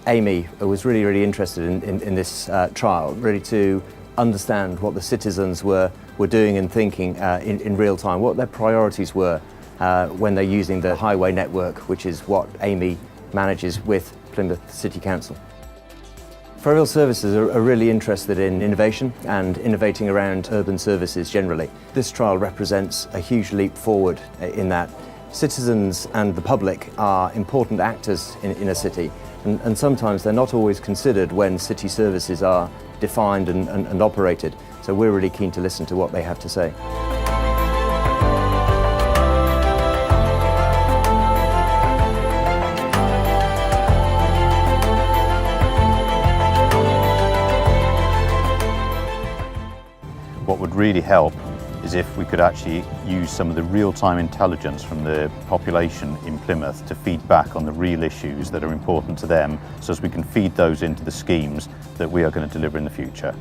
Amey was really interested in this trial, really to understand what the citizens were doing and thinking in real time, what their priorities were when they're using the highway network, which is what Amey manages with Plymouth City Council. Ferrovial Services are really interested in innovation and innovating around urban services generally. This trial represents a huge leap forward in that citizens and the public are important actors in a city, and sometimes they're not always considered when city services are defined and operated. So we're really keen to listen to what they have to say. What would really help is if we could actually use some of the real-time intelligence from the population in Plymouth to feed back on the real issues that are important to them, so as we can feed those into the schemes that we are going to deliver in the future.